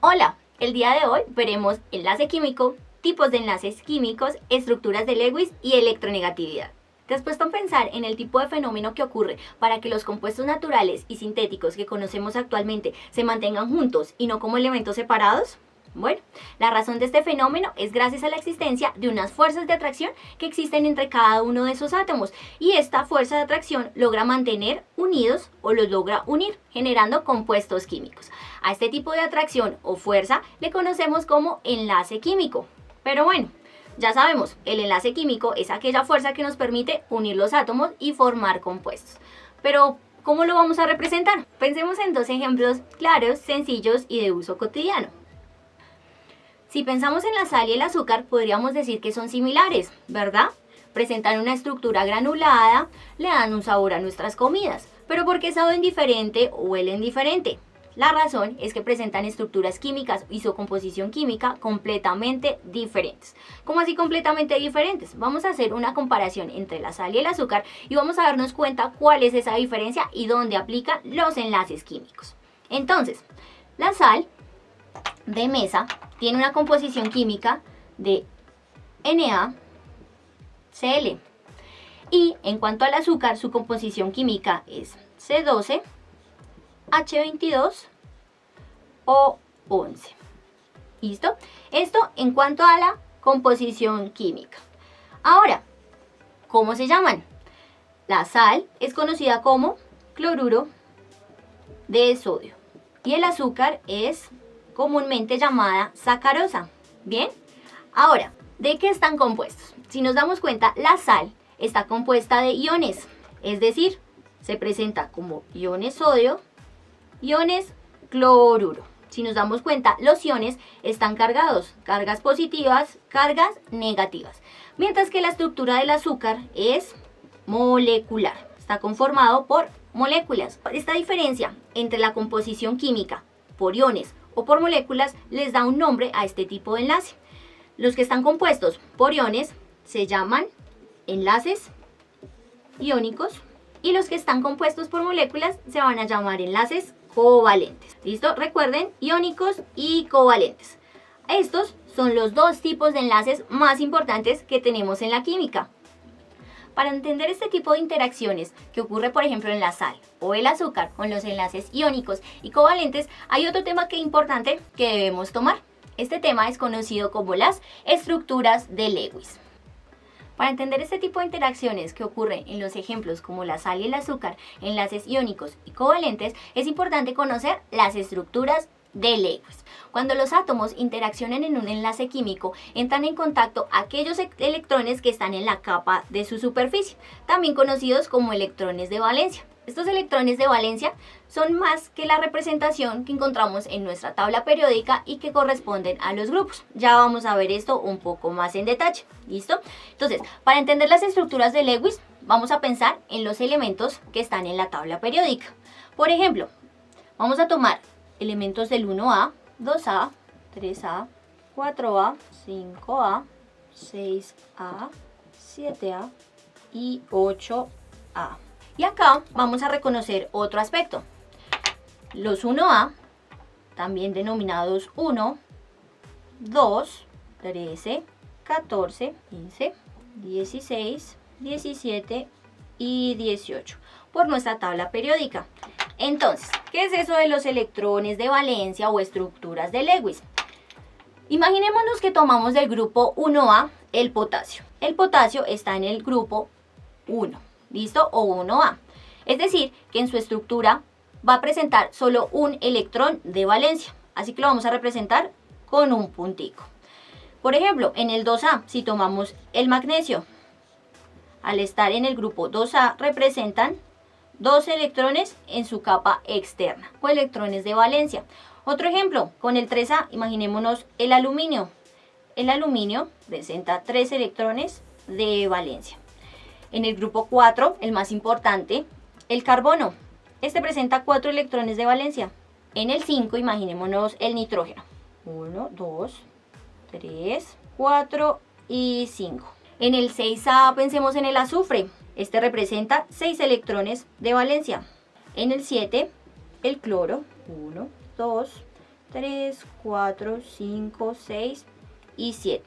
Hola, el día de hoy veremos enlace químico, tipos de enlaces químicos, estructuras de Lewis y electronegatividad. ¿Te has puesto a pensar en el tipo de fenómeno que ocurre para que los compuestos naturales y sintéticos que conocemos actualmente se mantengan juntos y no como elementos separados? Bueno, la razón de este fenómeno es gracias a la existencia de unas fuerzas de atracción que existen entre cada uno de esos átomos, y esta fuerza de atracción logra mantener unidos o los logra unir, generando compuestos químicos. A este tipo de atracción o fuerza le conocemos como enlace químico. Pero bueno, ya sabemos, el enlace químico es aquella fuerza que nos permite unir los átomos y formar compuestos. Pero, ¿cómo lo vamos a representar? Pensemos en dos ejemplos claros, sencillos y de uso cotidiano. Si pensamos en la sal y el azúcar, podríamos decir que son similares, ¿verdad? Presentan una estructura granulada, le dan un sabor a nuestras comidas. ¿Pero por qué saben diferente o huelen diferente? La razón es que presentan estructuras químicas y su composición química completamente diferentes. ¿Cómo así completamente diferentes? Vamos a hacer una comparación entre la sal y el azúcar y vamos a darnos cuenta cuál es esa diferencia y dónde aplican los enlaces químicos. Entonces, la sal de mesa tiene una composición química de NaCl. Y en cuanto al azúcar, su composición química es C12, H22O11. ¿Listo? Esto en cuanto a la composición química. Ahora, ¿cómo se llaman? La sal es conocida como cloruro de sodio y el azúcar es comúnmente llamada sacarosa. ¿Bien? Ahora, ¿de qué están compuestos? Si nos damos cuenta, la sal está compuesta de iones, es decir, se presenta como iones sodio, iones cloruro. Si nos damos cuenta, los iones están cargados, cargas positivas, cargas negativas. Mientras que la estructura del azúcar es molecular, está conformado por moléculas. Esta diferencia entre la composición química por iones o por moléculas les da un nombre a este tipo de enlace. Los que están compuestos por iones se llaman enlaces iónicos y los que están compuestos por moléculas se van a llamar enlaces covalentes. ¿Listo? Recuerden, iónicos y covalentes. Estos son los dos tipos de enlaces más importantes que tenemos en la química. Para entender este tipo de interacciones que ocurre, por ejemplo, en la sal o el azúcar con los enlaces iónicos y covalentes, hay otro tema importante que debemos tomar. Este tema es conocido como las estructuras de Lewis. Para entender este tipo de interacciones que ocurren en los ejemplos como la sal y el azúcar, enlaces iónicos y covalentes, es importante conocer las estructuras de Lewis. Cuando los átomos interaccionan en un enlace químico, entran en contacto aquellos electrones que están en la capa de su superficie, también conocidos como electrones de valencia. Estos electrones de valencia son más que la representación que encontramos en nuestra tabla periódica y que corresponden a los grupos. Ya vamos a ver esto un poco más en detalle. ¿Listo? Entonces, para entender las estructuras de Lewis, vamos a pensar en los elementos que están en la tabla periódica. Por ejemplo, vamos a tomar elementos del 1A, 2A, 3A, 4A, 5A, 6A, 7A y 8A. Y acá vamos a reconocer otro aspecto. Los 1A, también denominados 1, 2, 13, 14, 15, 16, 17 y 18 por nuestra tabla periódica. Entonces, ¿qué es eso de los electrones de valencia o estructuras de Lewis? Imaginémonos que tomamos del grupo 1A el potasio. El potasio está en el grupo 1, ¿listo? O 1A. Es decir, que en su estructura va a presentar solo un electrón de valencia. Así que lo vamos a representar con un puntico. Por ejemplo, en el 2A, si tomamos el magnesio, al estar en el grupo 2A representan dos electrones en su capa externa o electrones de valencia. Otro ejemplo, con el 3A, imaginémonos el aluminio. El aluminio presenta 3 electrones de valencia. En el grupo 4, el más importante, el carbono. Este presenta 4 electrones de valencia. En el 5, imaginémonos el nitrógeno. 1, 2, 3, 4 y 5. En el 6A pensemos en el azufre. Este representa 6 electrones de valencia. En el 7, el cloro. 1, 2, 3, 4, 5, 6 y 7.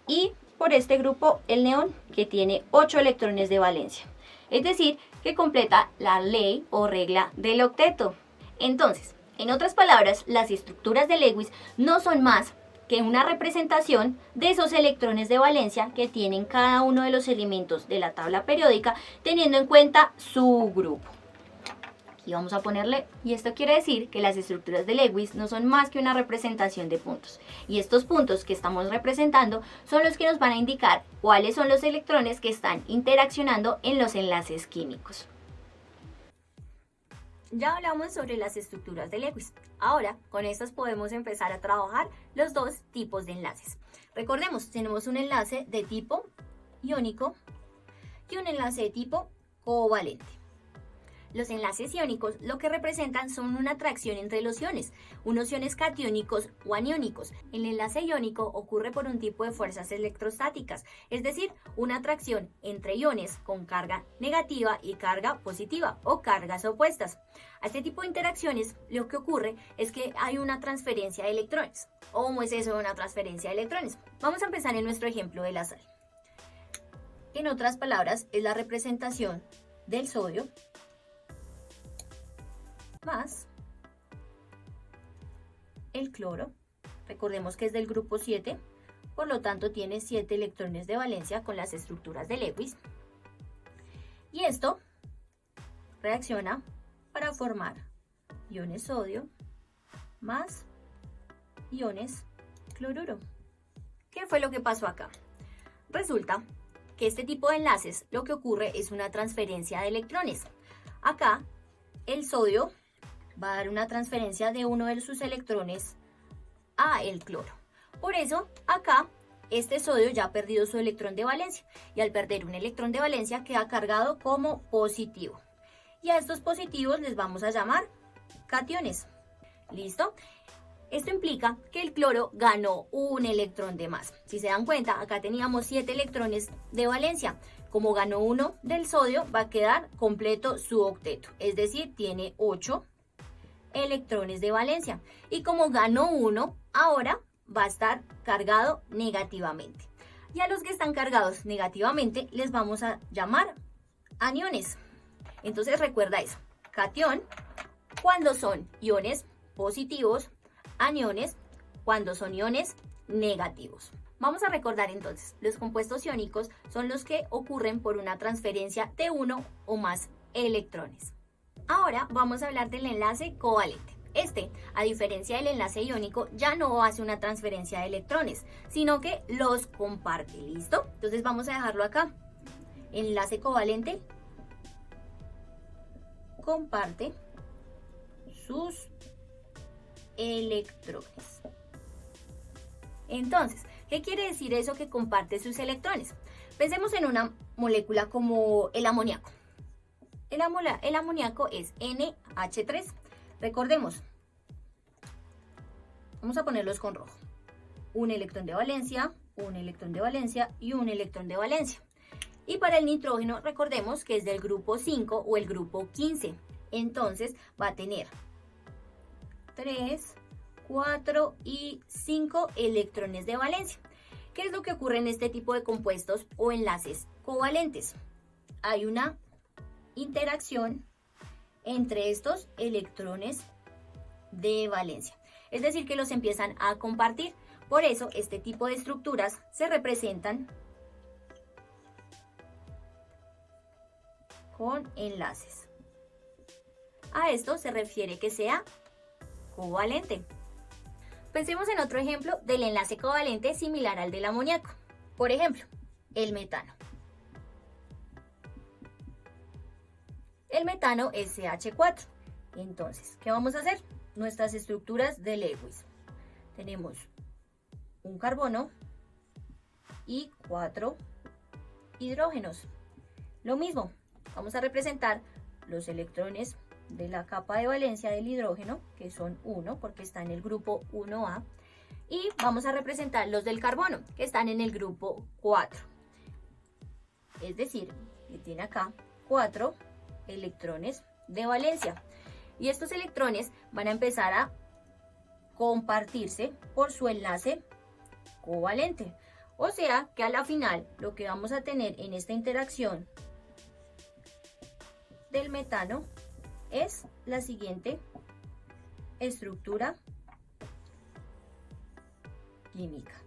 Y por este grupo el neón, que tiene 8 electrones de valencia. Es decir, que completa la ley o regla del octeto. Entonces, en otras palabras, las estructuras de Lewis no son más que una representación de esos electrones de valencia que tienen cada uno de los elementos de la tabla periódica, teniendo en cuenta su grupo. Aquí vamos a ponerle, y esto quiere decir que las estructuras de Lewis no son más que una representación de puntos. Y estos puntos que estamos representando son los que nos van a indicar cuáles son los electrones que están interaccionando en los enlaces químicos. Ya hablamos sobre las estructuras de Lewis. Ahora, con estas podemos empezar a trabajar los dos tipos de enlaces. Recordemos, tenemos un enlace de tipo iónico y un enlace de tipo covalente. Los enlaces iónicos lo que representan son una atracción entre los iones, unos iones catiónicos o aniónicos. El enlace iónico ocurre por un tipo de fuerzas electrostáticas, es decir, una atracción entre iones con carga negativa y carga positiva o cargas opuestas. A este tipo de interacciones lo que ocurre es que hay una transferencia de electrones. ¿Cómo es eso de una transferencia de electrones? Vamos a empezar en nuestro ejemplo de la sal. En otras palabras, es la representación del sodio más el cloro. Recordemos que es del grupo 7, por lo tanto tiene 7 electrones de valencia con las estructuras de Lewis. Y esto reacciona para formar iones sodio más iones cloruro. ¿Qué fue lo que pasó acá? Resulta que este tipo de enlaces lo que ocurre es una transferencia de electrones. Acá el sodio va a dar una transferencia de uno de sus electrones a el cloro. Por eso acá este sodio ya ha perdido su electrón de valencia y al perder un electrón de valencia queda cargado como positivo. Y a estos positivos les vamos a llamar cationes. ¿Listo? Esto implica que el cloro ganó un electrón de más. Si se dan cuenta, acá teníamos 7 electrones de valencia. Como ganó uno del sodio, va a quedar completo su octeto. Es decir, tiene 8 electrones de valencia. Y como ganó uno, ahora va a estar cargado negativamente. Y a los que están cargados negativamente les vamos a llamar aniones. Entonces recuerda eso. Catión cuando son iones positivos, aniones cuando son iones negativos. Vamos a recordar entonces, los compuestos iónicos son los que ocurren por una transferencia de uno o más electrones. Ahora vamos a hablar del enlace covalente. Este, a diferencia del enlace iónico, ya no hace una transferencia de electrones, sino que los comparte. ¿Listo? Entonces vamos a dejarlo acá. Enlace covalente comparte sus electrones. Entonces, ¿qué quiere decir eso que comparte sus electrones? Pensemos en una molécula como el amoníaco. El amoníaco es NH3. Recordemos, vamos a ponerlos con rojo. Un electrón de valencia, un electrón de valencia y un electrón de valencia. Y para el nitrógeno, recordemos que es del grupo 5 o el grupo 15. Entonces va a tener 3, 4 y 5 electrones de valencia. ¿Qué es lo que ocurre en este tipo de compuestos o enlaces covalentes? Hay una interacción entre estos electrones de valencia. Es decir, que los empiezan a compartir. Por eso, este tipo de estructuras se representan con enlaces. A esto se refiere que sea covalente. Pensemos en otro ejemplo del enlace covalente similar al del amoníaco. Por ejemplo, el metano. El metano es CH4. Entonces, ¿qué vamos a hacer? Nuestras estructuras de Lewis. Tenemos un carbono y 4 hidrógenos. Lo mismo, vamos a representar los electrones de la capa de valencia del hidrógeno, que son 1 porque está en el grupo 1A, y vamos a representar los del carbono, que están en el grupo 4. Es decir, que tiene acá 4 electrones de valencia. Y estos electrones van a empezar a compartirse por su enlace covalente. O sea que a la final lo que vamos a tener en esta interacción del metano es la siguiente estructura química.